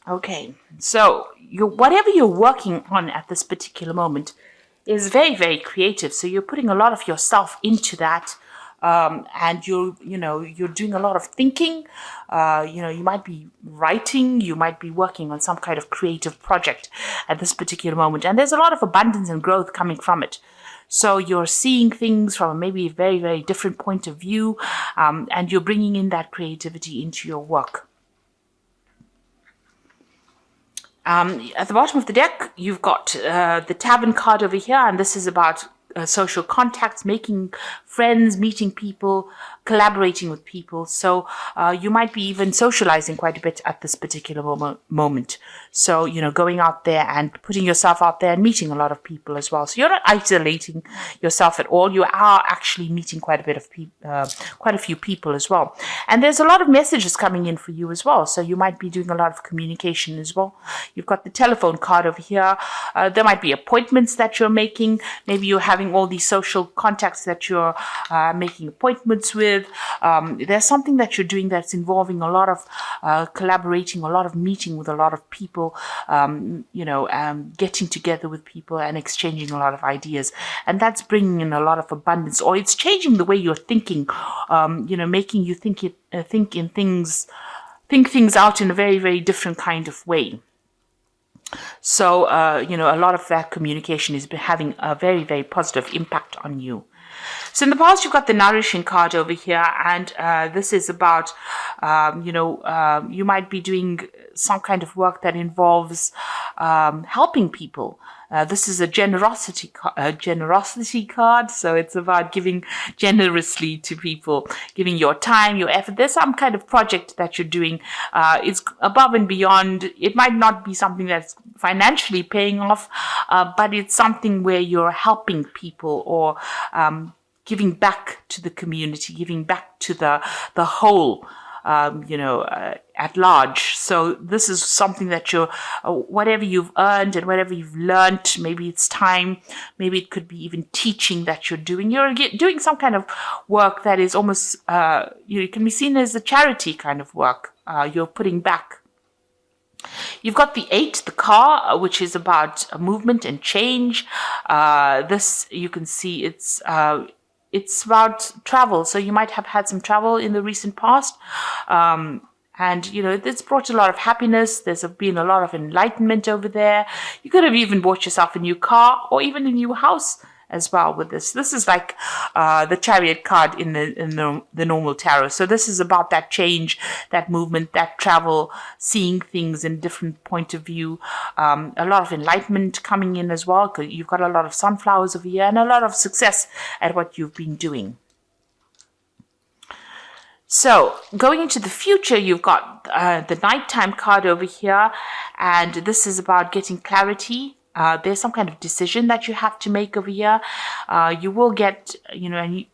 Okay, so whatever you're working on at this particular moment is very, very creative. So you're putting a lot of yourself into that, and you're doing a lot of thinking. You might be writing, you might be working on some kind of creative project at this particular moment, and there's a lot of abundance and growth coming from it. So you're seeing things from maybe a very, very different point of view, and you're bringing in that creativity into your work. At the bottom of the deck, you've got the Tavern card over here, and this is about social contacts, making friends, meeting people, collaborating with people. So you might be even socializing quite a bit at this particular moment. So, going out there and putting yourself out there and meeting a lot of people as well. So you're not isolating yourself at all. You are actually meeting quite a few people as well. And there's a lot of messages coming in for you as well. So you might be doing a lot of communication as well. You've got the telephone card over here. There might be appointments that you're making. Maybe you're having all these social contacts that you're making appointments with. There's something that you're doing that's involving a lot of collaborating, a lot of meeting with a lot of people, getting together with people and exchanging a lot of ideas. And that's bringing in a lot of abundance, or it's changing the way you're thinking, making you think things out in a very, very different kind of way. So, a lot of that communication is having a very, very positive impact on you. So in the past, you've got the nourishing card over here, and this is about, you might be doing some kind of work that involves helping people. This is a generosity card, so it's about giving generously to people, giving your time, your effort. There's some kind of project that you're doing. It's above and beyond. It might not be something that's financially paying off, but it's something where you're helping people, or giving back to the community, giving back to the whole, at large. So this is something that you're, whatever you've earned and whatever you've learned, maybe it's time, maybe it could be even teaching that you're doing. You're doing some kind of work that is almost, it can be seen as a charity kind of work. You're putting back. You've got the 8, the car, which is about movement and change. This, you can see it's about travel. So you might have had some travel in the recent past. And, it's brought a lot of happiness. There's been a lot of enlightenment over there. You could have even bought yourself a new car or even a new house as well with this. This is like the Chariot card in the normal tarot. So this is about that change, that movement, that travel, seeing things in different point of view. A lot of enlightenment coming in as well, because you've got a lot of sunflowers over here and a lot of success at what you've been doing. So going into the future, you've got the nighttime card over here, and this is about getting clarity. There's some kind of decision that you have to make over here. You will get, and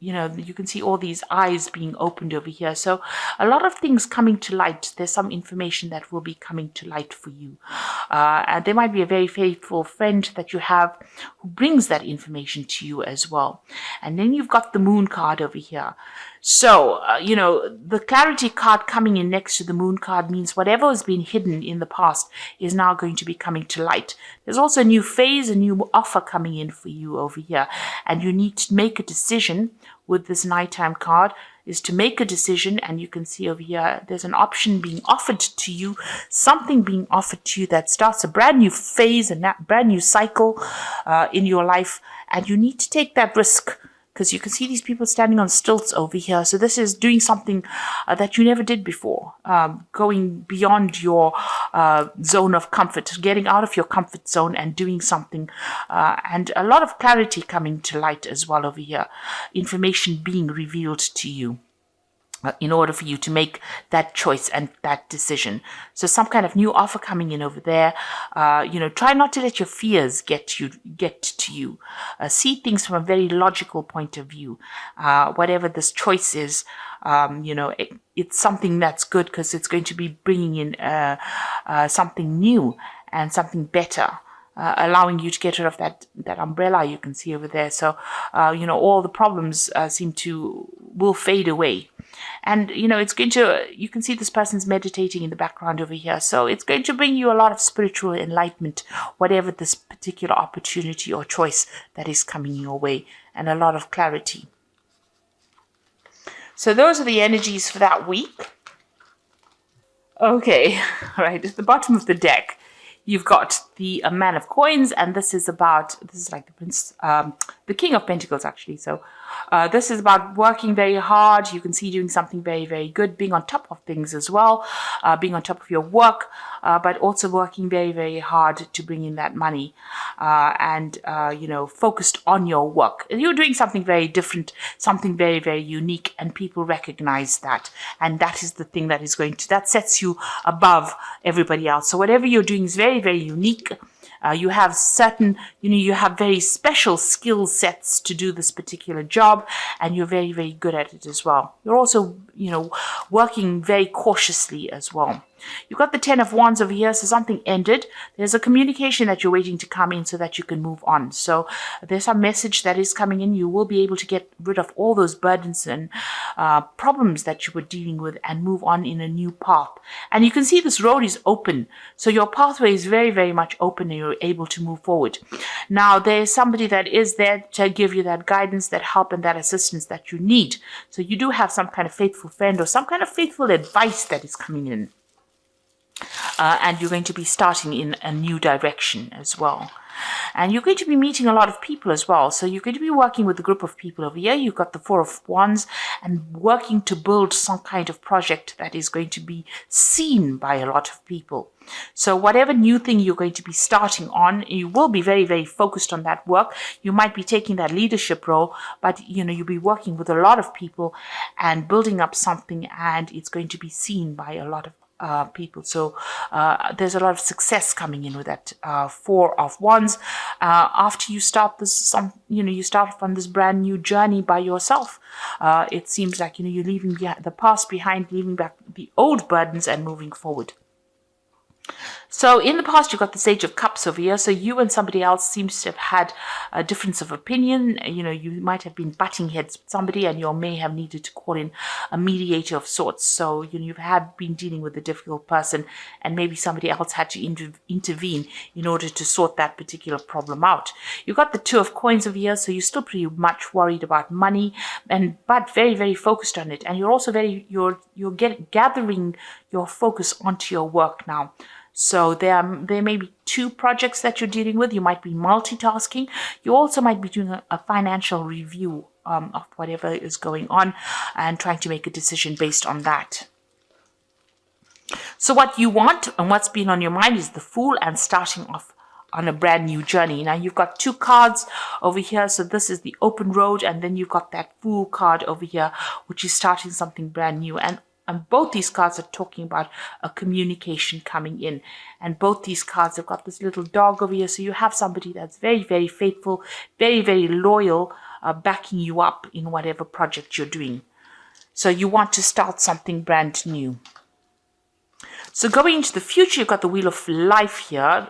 you can see all these eyes being opened over here. So a lot of things coming to light. There's some information that will be coming to light for you. And there might be a very faithful friend that you have who brings that information to you as well. And then you've got the moon card over here. So, the clarity card coming in next to the moon card means whatever has been hidden in the past is now going to be coming to light. There's also a new phase, a new offer coming in for you over here. And you need to make a decision with this nighttime card, is to make a decision. And you can see over here, there's an option being offered to you, something being offered to you that starts a brand new phase, a brand new cycle in your life. And you need to take that risk, because you can see these people standing on stilts over here. So this is doing something that you never did before, going beyond your zone of comfort, getting out of your comfort zone and doing something. And a lot of clarity coming to light as well over here, information being revealed to you in order for you to make that choice and that decision. So some kind of new offer coming in over there. Try not to let your fears get to you. See things from a very logical point of view. Whatever this choice is, it's something that's good, because it's going to be bringing in something new and something better. Allowing you to get rid of that umbrella you can see over there. So, all the problems will fade away. And, it's going to, you can see this person's meditating in the background over here. So it's going to bring you a lot of spiritual enlightenment, whatever this particular opportunity or choice that is coming your way, and a lot of clarity. So those are the energies for that week. Okay, right, at the bottom of the deck, you've got the Man of Coins, and this is like the Prince, the King of Pentacles, actually. So this is about working very hard. You can see doing something very, very good, being on top of things as well, being on top of your work, but also working very, very hard to bring in that money, and focused on your work. You're doing something very different, something very, very unique, and people recognize that. And that is the thing that sets you above everybody else. So whatever you're doing is very, very unique. You have you have very special skill sets to do this particular job, and you're very, very good at it as well. You're also, working very cautiously as well. You've got the Ten of Wands over here, so something ended. There's a communication that you're waiting to come in so that you can move on. So there's some message that is coming in. You will be able to get rid of all those burdens and problems that you were dealing with and move on in a new path. And you can see this road is open. So your pathway is very, very much open, and you're able to move forward. Now, there's somebody that is there to give you that guidance, that help, and that assistance that you need. So you do have some kind of faithful friend or some kind of faithful advice that is coming in. And you're going to be starting in a new direction as well. And you're going to be meeting a lot of people as well. So you're going to be working with a group of people over here. You've got the Four of Wands, and working to build some kind of project that is going to be seen by a lot of people. So whatever new thing you're going to be starting on, you will be very, very focused on that work. You might be taking that leadership role, but you'll be working with a lot of people and building up something, and it's going to be seen by a lot of people. So there's a lot of success coming in with that Four of Wands. After you start you start off on this brand new journey by yourself. It seems like you're leaving the past behind, leaving back the old burdens, and moving forward. So in the past, you've got the Sage of Cups over here. So you and somebody else seems to have had a difference of opinion. You might have been butting heads with somebody, and you may have needed to call in a mediator of sorts. So you've been dealing with a difficult person, and maybe somebody else had to intervene in order to sort that particular problem out. You've got the Two of Coins over here. So you're still pretty much worried about money, but very, very focused on it. And you're also gathering your focus onto your work now. So there may be two projects that you're dealing with. You might be multitasking. You also might be doing a financial review of whatever is going on and trying to make a decision based on that. So what you want and what's been on your mind is the Fool and starting off on a brand new journey. Now you've got two cards over here. So this is the open road, and then you've got that Fool card over here, which is starting something brand new. And both these cards are talking about a communication coming in. And both these cards have got this little dog over here. So you have somebody that's very, very faithful, very, very loyal, backing you up in whatever project you're doing. So you want to start something brand new. So going into the future, you've got the Wheel of Life here.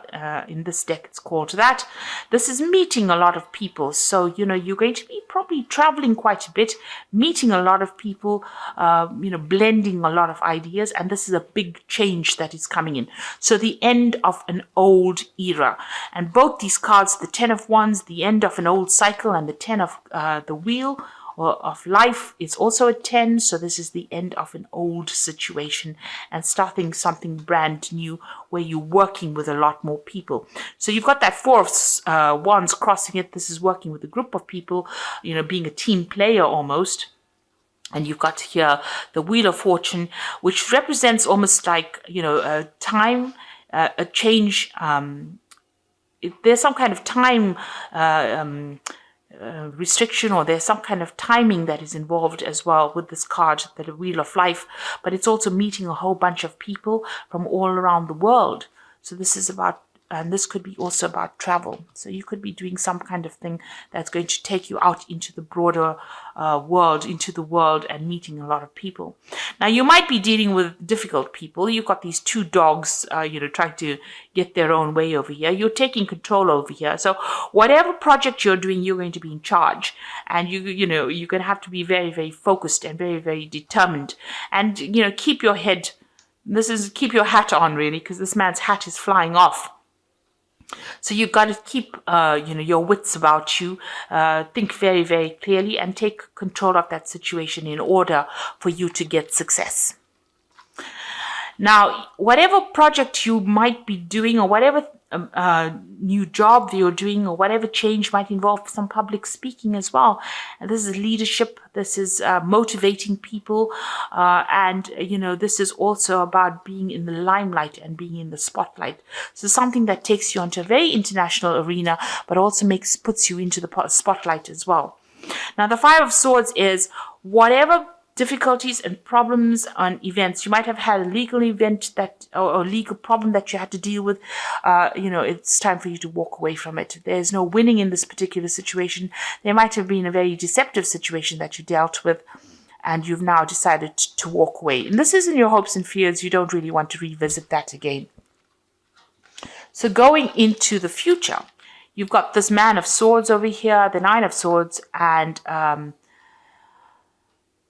In this deck, it's called that. This is meeting a lot of people. So, you're going to be probably traveling quite a bit, meeting a lot of people, blending a lot of ideas. And this is a big change that is coming in. So the end of an old era. And both these cards, the Ten of Wands, the end of an old cycle, and the Ten of the Wheel of Life is also a 10. So this is the end of an old situation and starting something brand new where you're working with a lot more people. So you've got that Four of Wands crossing it. This is working with a group of people, being a team player almost. And you've got here the Wheel of Fortune, which represents almost like, a time, a change. There's some kind of time restriction, or there's some kind of timing that is involved as well with this card, the Wheel of Life, but it's also meeting a whole bunch of people from all around the world. So this is about and this could be also about travel. So you could be doing some kind of thing that's going to take you out into the broader world, into the world, and meeting a lot of people. Now, you might be dealing with difficult people. You've got these two dogs, trying to get their own way over here. You're taking control over here. So whatever project you're doing, you're going to be in charge. And you're going to have to be very, very focused and very, very determined. And, keep your head, keep your hat on, really, because this man's hat is flying off. So you've got to keep, your wits about you, think very, very clearly, and take control of that situation in order for you to get success. Now, whatever project you might be doing, or whatever new job you're doing, or whatever change might involve some public speaking as well. And this is leadership. This is motivating people. And this is also about being in the limelight and being in the spotlight. So something that takes you onto a very international arena, but also puts you into the spotlight as well. Now, the Five of Swords is whatever difficulties and problems and events. You might have had a legal event or legal problem that you had to deal with. It's time for you to walk away from it. There's no winning in this particular situation. There might have been a very deceptive situation that you dealt with, and you've now decided to walk away. And this is in your hopes and fears. You don't really want to revisit that again. So going into the future, you've got this Man of Swords over here, the Nine of Swords, and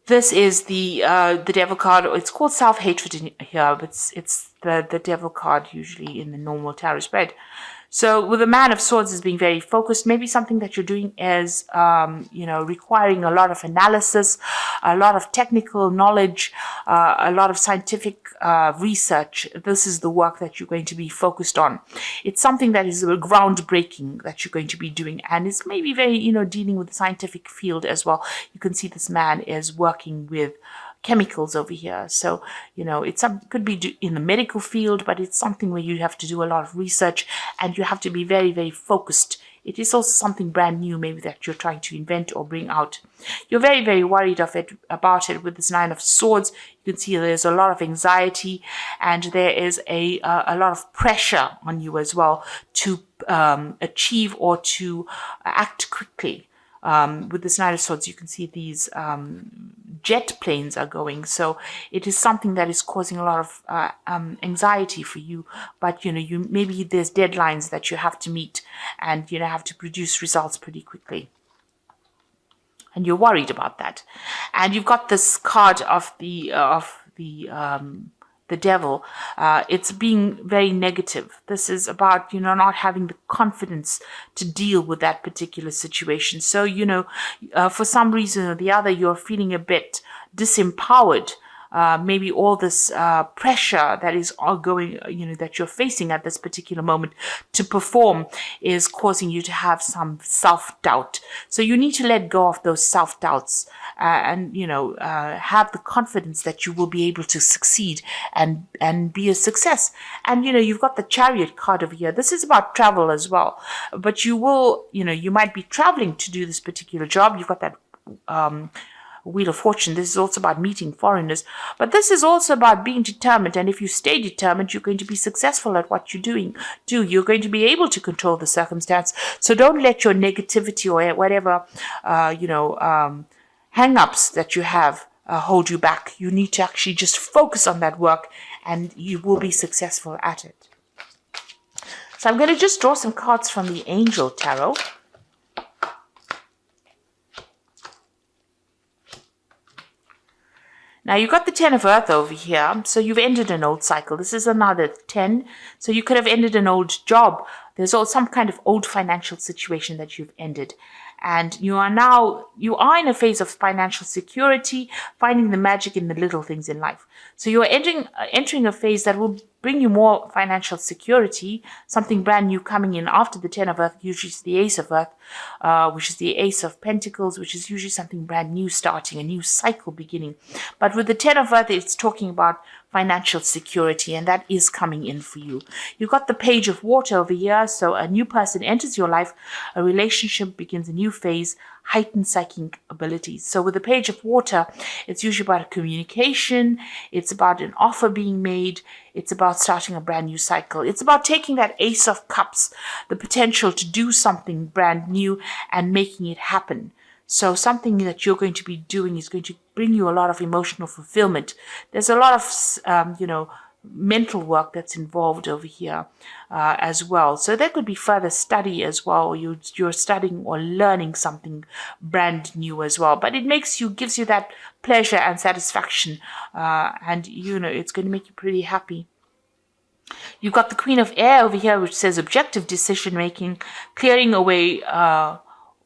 this is the Devil card. It's called self-hatred in here, but it's the Devil card usually in the normal tarot spread. So with the Man of Swords as being very focused, maybe something that you're doing is, requiring a lot of analysis, a lot of technical knowledge, a lot of scientific research. This is the work that you're going to be focused on. It's something that is groundbreaking that you're going to be doing, and it's maybe very, dealing with the scientific field as well. You can see this man is working with chemicals over here. So, it could be in the medical field, but it's something where you have to do a lot of research and you have to be very, very focused. It is also something brand new, maybe that you're trying to invent or bring out. You're very, very worried about it with this Nine of Swords. You can see there's a lot of anxiety, and there is a lot of pressure on you as well to achieve or to act quickly. With this Nine of Swords, you can see these jet planes are going. So it is something that is causing a lot of anxiety for you. But, maybe there's deadlines that you have to meet, and, have to produce results pretty quickly. And you're worried about that. And you've got this card of the Devil. It's being very negative. This is about, not having the confidence to deal with that particular situation. So, for some reason or the other, you're feeling a bit disempowered. Maybe all this pressure that is all going, that you're facing at this particular moment to perform is causing you to have some self-doubt. So you need to let go of those self-doubts and have the confidence that you will be able to succeed and be a success. And, you've got the Chariot card over here. This is about travel as well. But you will, you might be traveling to do this particular job. You've got that Wheel of Fortune. This is also about meeting foreigners, but this is also about being determined. And if you stay determined, you're going to be successful at what you're doing. You're going to be able to control the circumstance. So don't let your negativity or whatever, hang-ups that you have hold you back. You need to actually just focus on that work, and you will be successful at it. So I'm going to just draw some cards from the Angel Tarot. Now, you've got the Ten of Earth over here, so you've ended an old cycle. This is another 10, so you could have ended an old job. There's also some kind of old financial situation that you've ended. And you are in a phase of financial security, finding the magic in the little things in life. So you're entering a phase that will bring you more financial security, something brand new coming in after the Ten of Earth, usually is the Ace of Earth, which is the Ace of Pentacles, which is usually something brand new starting, a new cycle beginning. But with the Ten of Earth, it's talking about financial security, and that is coming in for you. You've got the Page of Water over here, so a new person enters your life, a relationship begins a new phase, heightened psychic abilities. So with the Page of Water, it's usually about communication, it's about an offer being made, it's about starting a brand new cycle. It's about taking that Ace of Cups, the potential to do something brand new and making it happen. So something that you're going to be doing is going to bring you a lot of emotional fulfillment. There's a lot of, mental work that's involved over here as well. So there could be further study as well. You're studying or learning something brand new as well. But it gives you that pleasure and satisfaction. And, it's going to make you pretty happy. You've got the Queen of Air over here, which says objective decision making, clearing away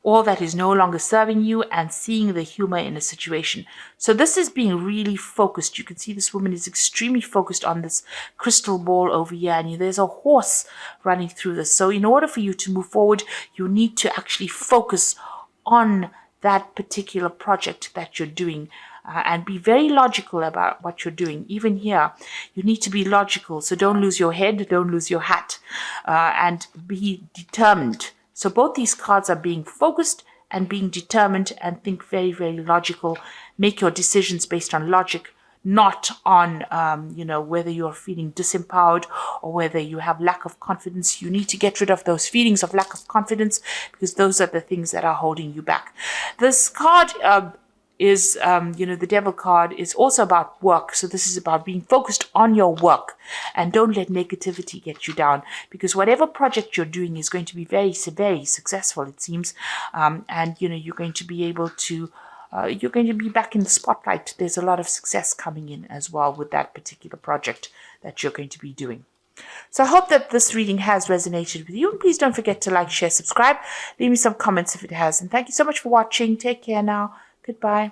all that is no longer serving you and seeing the humor in a situation. So this is being really focused. You can see this woman is extremely focused on this crystal ball over here, and there's a horse running through this. So in order for you to move forward, you need to actually focus on that particular project that you're doing. And be very logical about what you're doing. Even here, you need to be logical. So don't lose your head, don't lose your hat, and be determined. So both these cards are being focused and being determined, and think very, very logical. Make your decisions based on logic, not on, whether you're feeling disempowered or whether you have lack of confidence. You need to get rid of those feelings of lack of confidence, because those are the things that are holding you back. This card is, the Devil card is also about work. So this is about being focused on your work, and don't let negativity get you down, because whatever project you're doing is going to be very, very successful, it seems. And, you're going to be able to, you're going to be back in the spotlight. There's a lot of success coming in as well with that particular project that you're going to be doing. So I hope that this reading has resonated with you. And please don't forget to like, share, subscribe. Leave me some comments if it has. And thank you so much for watching. Take care now. Goodbye.